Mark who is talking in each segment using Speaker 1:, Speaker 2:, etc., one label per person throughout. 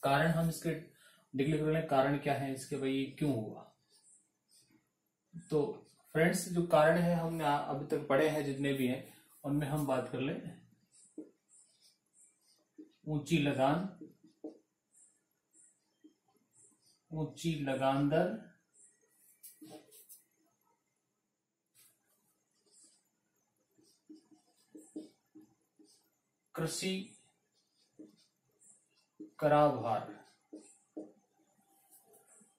Speaker 1: कारण हम इसके डिक्लेयर कर लें, कारण क्या है इसके, भाई क्यों हुआ। तो फ्रेंड्स जो कारण है हमने अभी तक पढ़े हैं जितने भी हैं उनमें हम बात कर लें। ऊंची लगान, ऊंची लगान दर, कृषि कराभार,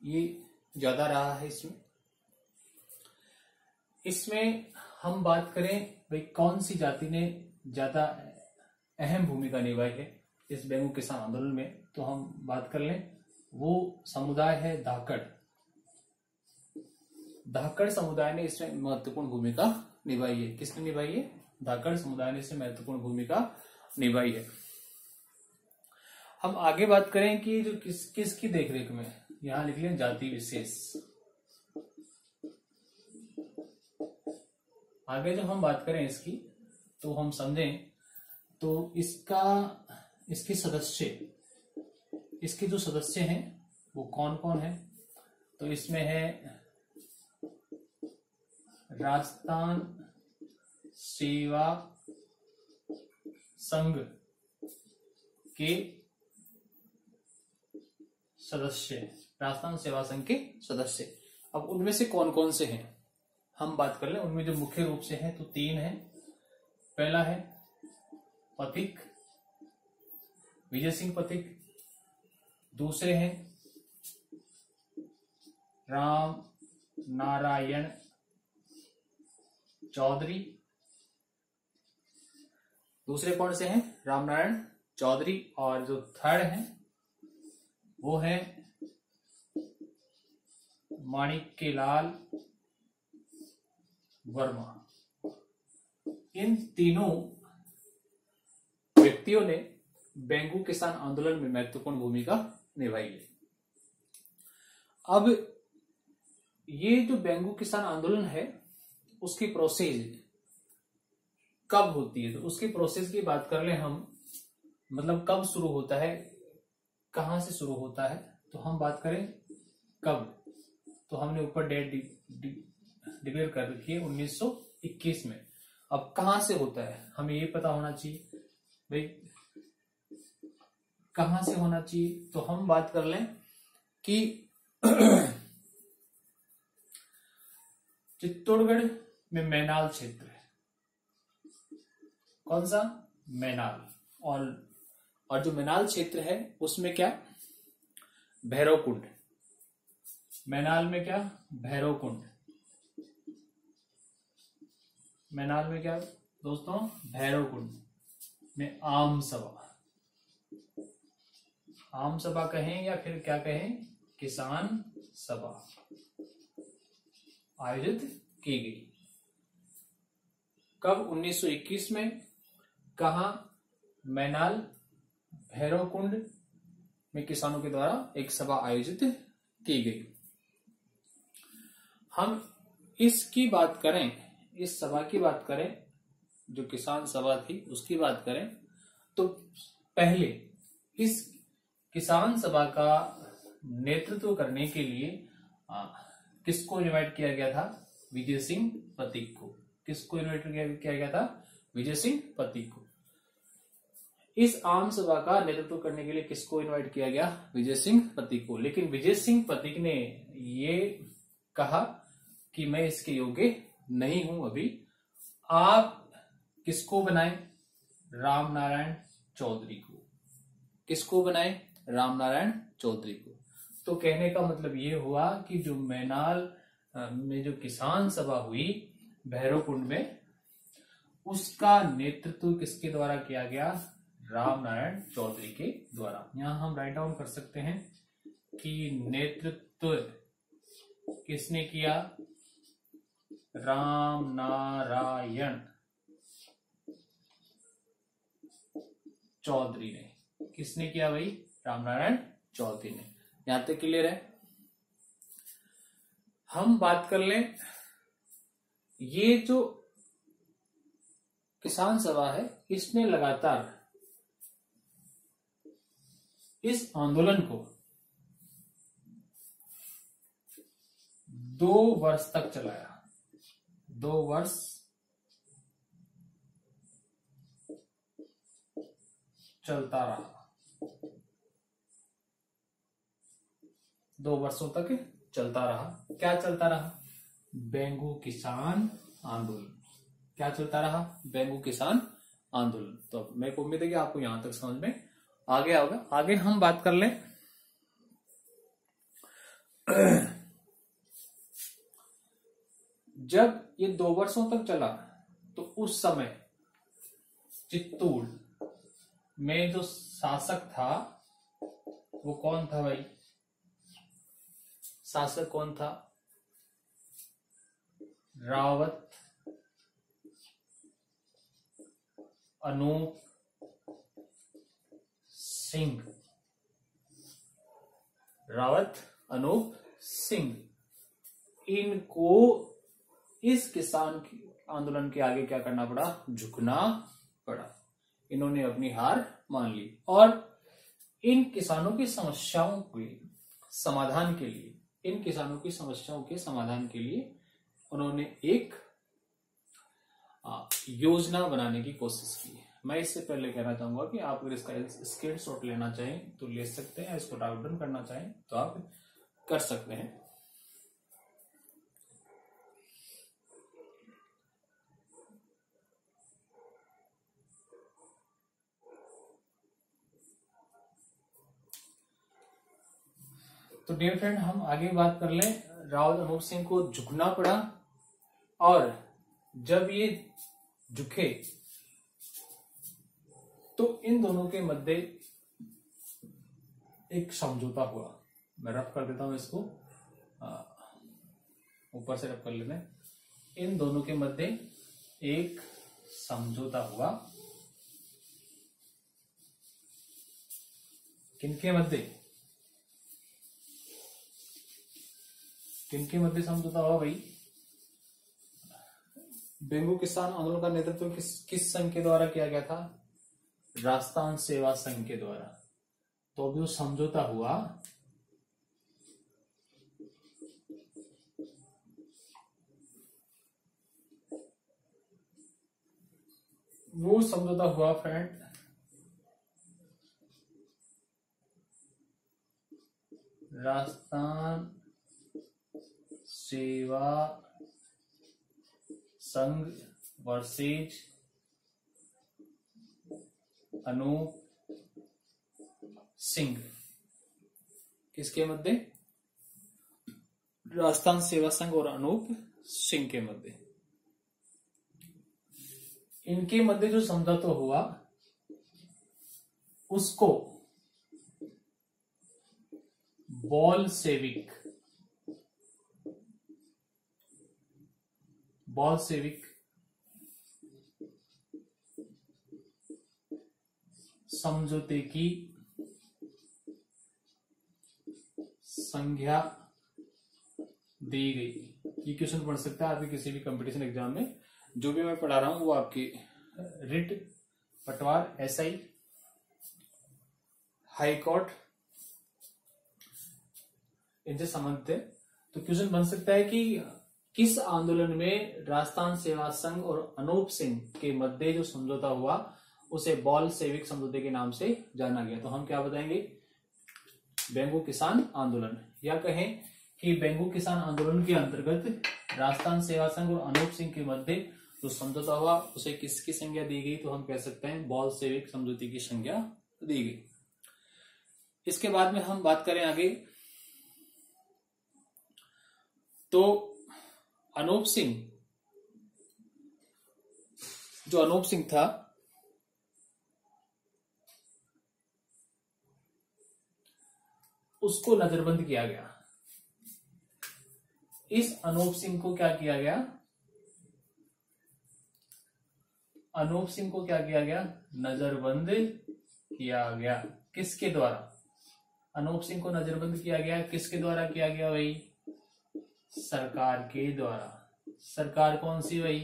Speaker 1: ये ज्यादा रहा है इसमें। इसमें हम बात करें भाई कौन सी जाति ने ज्यादा अहम भूमिका निभाई है इस बेंगू किसान आंदोलन में, तो हम बात कर लें वो समुदाय है धाकड़। धाकड़ समुदाय ने इसमें महत्वपूर्ण भूमिका निभाई है। किसने निभाई है? धाकड़ समुदाय ने इसमें महत्वपूर्ण भूमिका निभाई है। हम आगे बात करें कि जो किसकी देखरेख में, यहां लिख लें जाति विशेष। आगे जब हम बात करें इसकी तो हम समझें तो इसके सदस्य, इसके जो सदस्य हैं वो कौन कौन है, तो इसमें है राजस्थान सेवा संघ के सदस्य, राजस्थान सेवा संघ के सदस्य। अब उनमें से कौन कौन से हैं हम बात कर लें। उनमें जो मुख्य रूप से हैं तो 3 हैं। पहला है पथिक, विजय सिंह पथिक। दूसरे हैं राम नारायण चौधरी। दूसरे कौन से हैं? राम नारायण चौधरी। और जो थर्ड हैं वो है माणिक्यलाल वर्मा। इन तीनों व्यक्तियों ने बेंगू किसान आंदोलन में महत्वपूर्ण भूमिका निभाई है। अब ये जो बेंगू किसान आंदोलन है उसकी प्रोसेस कब होती है, तो उसकी प्रोसेस की बात कर ले हम, मतलब कब शुरू होता है, कहां से शुरू होता है, तो हम बात करें कब, तो हमने ऊपर डेट डिक्लेयर कर रखी है 1921 में। अब कहां से होता है हमें ये पता होना चाहिए भाई, कहां से होना चाहिए, तो हम बात कर लें कि चित्तौड़गढ़ में मैनाल क्षेत्र है। कौन सा? मैनाल। और जो मैनाल क्षेत्र है उसमें क्या? भैरवकुंड। मैनाल में क्या? भैरवकुंड। मैनाल में क्या दोस्तों? भैरवकुंड में आम सभा, आम सभा कहें या फिर क्या कहें, किसान सभा आयोजित की गई। कब? 1921 में। कहा? मैनाल भैरवकुंड में किसानों के द्वारा एक सभा आयोजित की गई। हम इसकी बात करें, इस सभा की बात करें, जो किसान सभा थी उसकी बात करें, तो पहले इस किसान सभा का नेतृत्व करने के लिए किसको इनवाइट किया गया था? विजय सिंह पथिक को। किसको इनवाइट किया गया था? विजय सिंह पथिक को। इस आम सभा का नेतृत्व करने के लिए किसको इनवाइट किया गया? विजय सिंह पथिक को। लेकिन विजय सिंह पथिक ने ये कहा कि मैं इसके योग्य नहीं हूं, अभी आप किसको बनाएं? राम नारायण चौधरी को। किसको बनाएं? राम नारायण चौधरी को। तो कहने का मतलब ये हुआ कि जो मैनाल में जो किसान सभा हुई भैरवकुंड में, उसका नेतृत्व किसके द्वारा किया गया? राम नारायण चौधरी के द्वारा। यहां हम राइट डाउन कर सकते हैं कि नेतृत्व किसने किया? राम नारायण चौधरी ने। किसने किया भाई? राम नारायण चौधरी ने। यहां तक क्लियर है? हम बात कर लें, ये जो किसान सभा है इसने लगातार इस आंदोलन को 2 वर्ष तक चलाया। 2 वर्ष चलता रहा। 2 वर्षों तक चलता रहा। क्या चलता रहा? बेंगू किसान आंदोलन। क्या चलता रहा? बेंगू किसान आंदोलन। तो मेरे को उम्मीद है कि आपको यहां तक समझ में आ गया होगा। आगे हम बात कर लें जब ये 2 वर्षों तक चला तो उस समय चित्तूर में जो शासक था वो कौन था भाई? शासक कौन था? रावत अनूप सिंह। रावत अनूप सिंह, इनको इस किसान आंदोलन के आगे क्या करना पड़ा? झुकना पड़ा। इन्होंने अपनी हार मान ली और इन किसानों की समस्याओं के समाधान के लिए, इन किसानों की समस्याओं के समाधान के लिए उन्होंने एक योजना बनाने की कोशिश की। मैं इससे पहले कहना चाहूंगा कि आप अगर इसका स्क्रीनशॉट लेना चाहें तो ले सकते हैं, इसको डाउनलोड करना चाहें तो आप कर सकते हैं। तो डियर फ्रेंड, हम आगे बात कर लें। रावत अनूप सिंह को झुकना पड़ा और जब ये झुके तो इन दोनों के मध्य एक समझौता हुआ। मैं रफ कर देता हूं इसको, ऊपर से रफ कर लेते हैं। इन दोनों के मध्य एक समझौता हुआ। किनके मध्य? किनके मध्य समझौता हुआ भाई? बेंगू किसान आंदोलन का नेतृत्व किस संघ के द्वारा किया गया था? राजस्थान सेवा संघ के द्वारा। तो जो समझौता हुआ वो समझौता हुआ फ्रेंड राजस्थान सेवा संघ वर्सेज अनूप सिंह। किसके मध्य? राजस्थान सेवा संघ और अनूप सिंह के मध्य। इनके मध्य जो समझौता हुआ उसको बॉलशेविक समझौते की संज्ञा दी गई। ये क्वेश्चन पढ़ सकता है आपके किसी भी कंपटीशन एग्जाम में। जो भी मैं पढ़ा रहा हूं वो आपकी रिट, पटवार, एसआई, हाई कोर्ट, इनसे संबंधित है। तो क्वेश्चन बन सकता है कि किस आंदोलन में राजस्थान सेवा संघ और अनूप सिंह के मध्य जो समझौता हुआ उसे बॉलशेविक समझौते के नाम से जाना गया? तो हम क्या बताएंगे? बेंगू किसान आंदोलन, या कहें कि बेंगू किसान आंदोलन के अंतर्गत राजस्थान सेवा संघ और अनूप सिंह के मध्य जो समझौता हुआ उसे किसकी संज्ञा दी गई? तो हम कह सकते हैं बॉलशेविक समझौते की संज्ञा दी गई। इसके बाद में हम बात करें आगे, तो अनूप सिंह था उसको नजरबंद किया गया। इस अनूप सिंह को क्या किया गया? अनूप सिंह को क्या किया गया? नजरबंद किया गया। किसके द्वारा? अनूप सिंह को नजरबंद किया गया। किसके द्वारा किया गया भाई? सरकार के द्वारा। सरकार कौन सी भाई?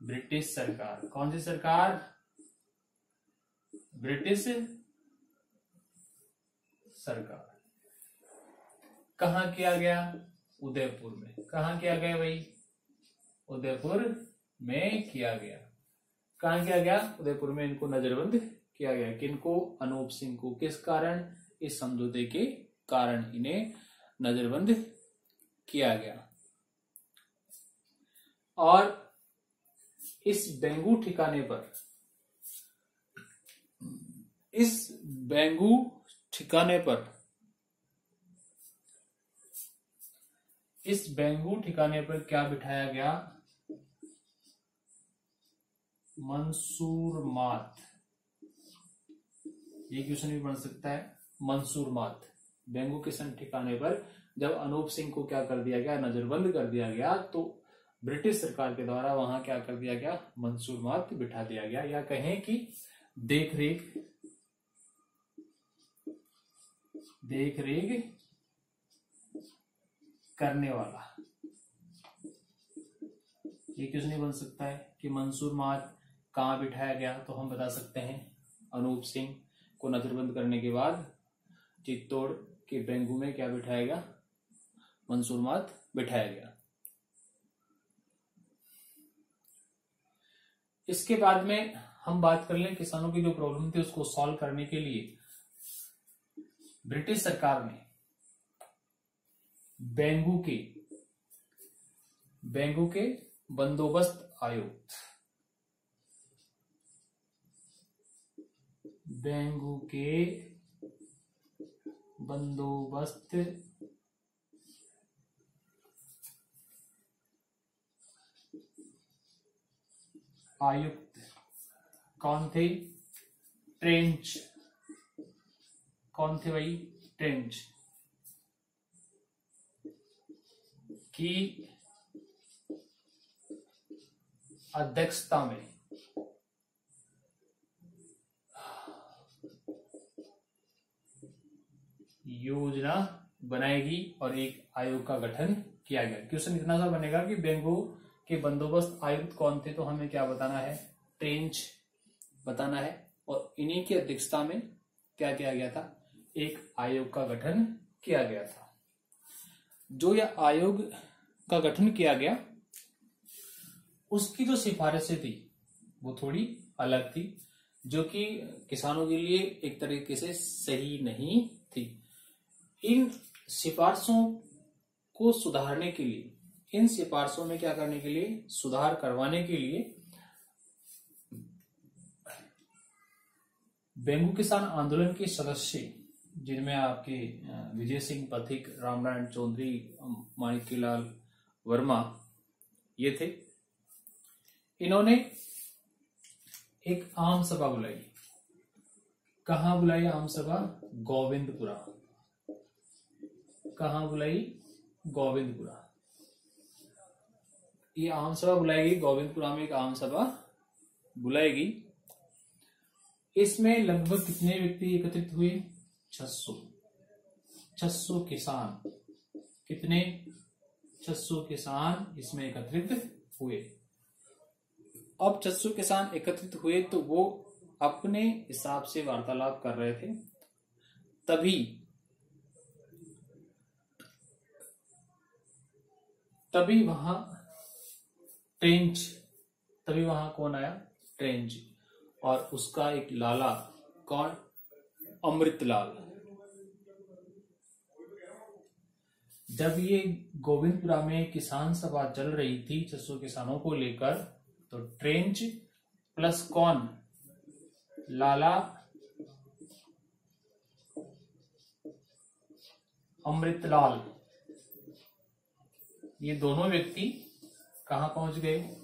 Speaker 1: ब्रिटिश सरकार। कौन सी सरकार? ब्रिटिश सरकार। कहाँ किया गया? उदयपुर में। कहाँ किया गया भाई? उदयपुर में किया गया। कहाँ किया गया? उदयपुर में इनको नजरबंद किया गया। किनको? अनूप सिंह को। किस कारण? इस समझौते के कारण इन्हें नजरबंद किया गया। और इस बेंगू ठिकाने पर, इस बेंगू ठिकाने पर, इस बेंगू ठिकाने पर क्या बिठाया गया? मंसूर मात। ये क्वेश्चन भी बन सकता है। मंसूर मात। बेंगू के ठिकाने पर जब अनूप सिंह को क्या कर दिया गया? नजरबंद कर दिया गया, तो ब्रिटिश सरकार के द्वारा वहां क्या कर दिया गया? मंसूर मात बिठा दिया गया, या कहें कि देख रेख करने वाला। ये क्वेश्चन नहीं बन सकता है कि मंसूर मात कहां बिठाया गया, तो हम बता सकते हैं अनूप सिंह को नजरबंद करने के बाद चित्तौड़ के बेंगू में क्या बिठाया गया? मंसूर मात बिठाया गया। इसके बाद में हम बात कर लें किसानों की जो प्रॉब्लम थी उसको सॉल्व करने के लिए ब्रिटिश सरकार ने बेंगू के बंदोबस्त आयुक्त, बेंगू के बंदोबस्त आयुक्त कौन थे? ट्रेंच। कौन थे भाई? ट्रेंच की अध्यक्षता में योजना बनाएगी और एक आयोग का गठन किया गया। क्वेश्चन इतना सा बनेगा कि बेंगू के बंदोबस्त आयुक्त कौन थे, तो हमें क्या बताना है? ट्रेंच बताना है। और इन्हीं की अध्यक्षता में क्या किया गया था? एक आयोग का गठन किया गया था। जो यह आयोग का गठन किया गया, उसकी जो सिफारिशें थी वो थोड़ी अलग थी, जो कि किसानों के लिए एक तरीके से सही नहीं थी। इन सिफारिशों को सुधारने के लिए, इन सिफारिशों में क्या करने के लिए? सुधार करवाने के लिए बेंगू किसान आंदोलन के सदस्य, जिनमें आपके विजय सिंह पथिक, रामनारायण चौधरी, माणिक्यलाल वर्मा, ये थे। इन्होंने एक आम सभा बुलाई। कहां बुलाई आम सभा? गोविंदपुरा। कहां बुलाई? गोविंदपुरा। ये आम सभा बुलाएगी, गोविंदपुरा में एक आम सभा बुलाएगी। इसमें लगभग कितने व्यक्ति एकत्रित हुए? 600 किसान। कितने? 600 किसान इसमें एकत्रित हुए। अब 600 किसान एकत्रित हुए तो वो अपने हिसाब से वार्तालाप कर रहे थे। तभी वहां कौन आया? ट्रेंच। और उसका एक लाला, कौन? अमृतलाल। जब ये गोविंदपुरा में किसान सभा चल रही थी 600 किसानों को लेकर, तो ट्रेंच प्लस कौन? लाला अमृतलाल, ये दोनों व्यक्ति कहां पहुंच गए?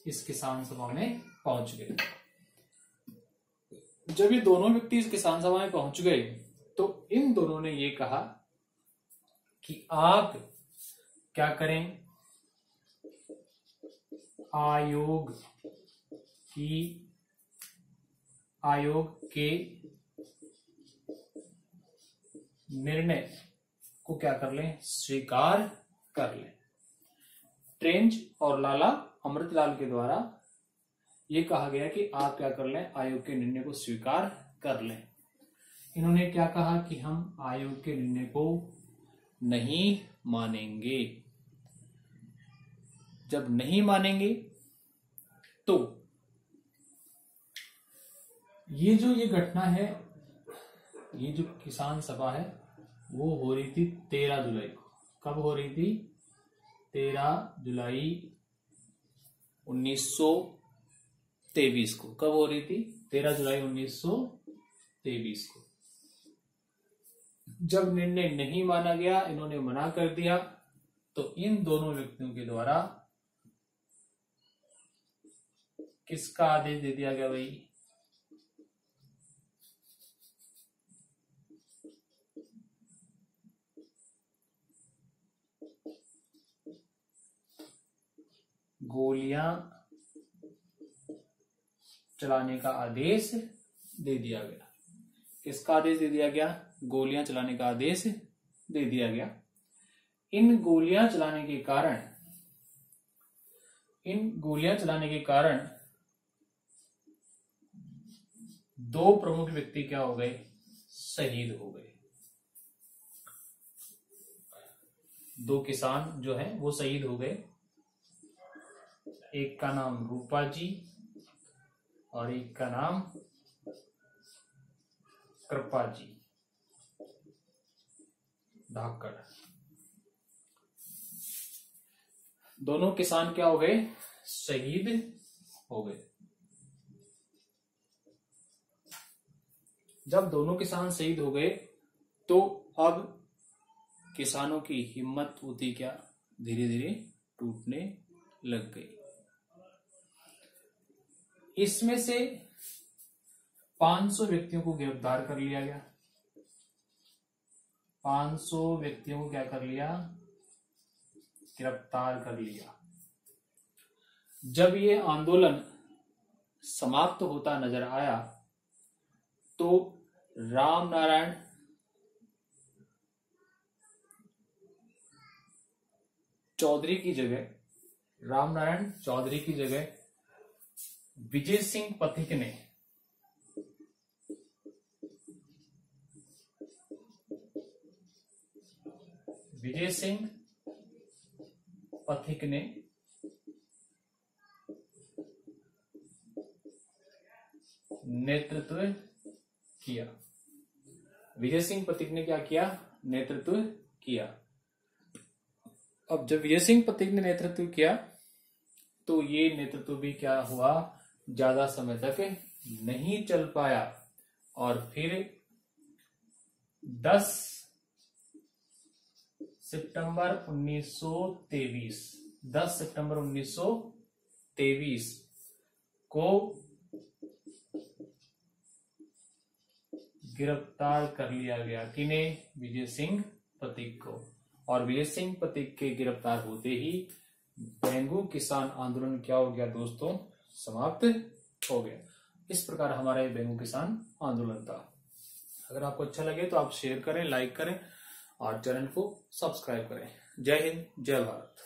Speaker 1: इस किसान सभा में पहुंच गए। जब ये दोनों व्यक्ति इस किसान सभा में पहुंच गए तो इन दोनों ने ये कहा कि आप क्या करें? आयोग के निर्णय को क्या कर लें? स्वीकार कर लें। ट्रेंच और लाला अमृतलाल के द्वारा ये कहा गया कि आप क्या कर लें? आयोग के निर्णय को स्वीकार कर लें। इन्होंने क्या कहा कि हम आयोग के निर्णय को नहीं मानेंगे। जब नहीं मानेंगे तो ये घटना है, ये जो किसान सभा है वो हो रही थी 13 जुलाई को। कब हो रही थी? 13 जुलाई 1923 को। कब हो रही थी? 13 जुलाई 1923 को। जब निर्णय नहीं माना गया, इन्होंने मना कर दिया, तो इन दोनों व्यक्तियों के द्वारा किसका आदेश दे दिया गया भाई? गोलियां चलाने का आदेश दे दिया गया। किसका आदेश दे दिया गया? गोलियां चलाने का आदेश दे दिया गया। इन गोलियां चलाने के कारण दो प्रमुख व्यक्ति क्या हो गए? शहीद हो गए। दो किसान जो है वो शहीद हो गए। एक का नाम रूपा जी और एक का नाम कृपा जी धाकड़। दोनों किसान क्या हो गए? शहीद हो गए। जब दोनों किसान शहीद हो गए तो अब किसानों की हिम्मत होती क्या? धीरे धीरे टूटने लग गई। इसमें से 500 व्यक्तियों को गिरफ्तार कर लिया गया। 500 व्यक्तियों को क्या कर लिया? गिरफ्तार कर लिया। जब ये आंदोलन समाप्त होता नजर आया तो रामनारायण चौधरी की जगह विजय सिंह पथिक ने नेतृत्व किया। विजय सिंह पथिक ने क्या किया? नेतृत्व किया। अब जब विजय सिंह पथिक ने नेतृत्व किया तो ये नेतृत्व भी क्या हुआ? ज्यादा समय तक नहीं चल पाया और फिर 10 सितंबर 1923 को गिरफ्तार कर लिया गया। किन्हें? विजय सिंह पथिक को। और विजय सिंह पथिक के गिरफ्तार होते ही बेंगू किसान आंदोलन क्या हो गया दोस्तों? समाप्त हो गया। इस प्रकार हमारा ये बेंगू किसान आंदोलन था। अगर आपको अच्छा लगे तो आप शेयर करें, लाइक करें और चैनल को सब्सक्राइब करें। जय हिंद, जय भारत।